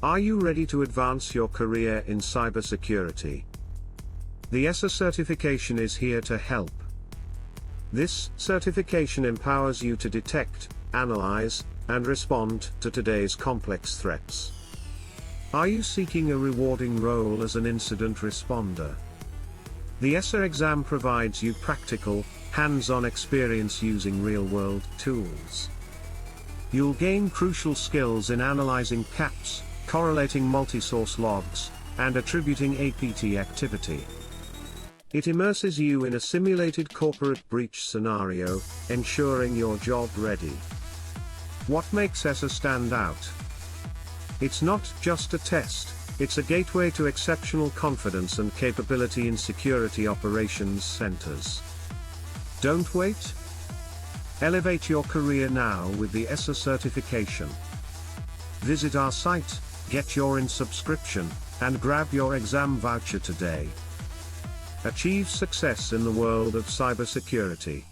Are you ready to advance your career in cybersecurity? The eCIR certification is here to help. This certification empowers you to detect, analyze, and respond to today's complex threats. Are you seeking a rewarding role as an incident responder? The eCIR exam provides you practical, hands-on experience using real-world tools. You'll gain crucial skills in analyzing PCAPs, correlating multi-source logs, and attributing APT activity. It immerses you in a simulated corporate breach scenario, ensuring you're job ready. What makes eCIR stand out? It's not just a test, it's a gateway to exceptional confidence and capability in security operations centers. Don't wait. Elevate your career now with the eCIR certification. Visit our site, get your INE subscription, and grab your exam voucher today. Achieve success in the world of cybersecurity.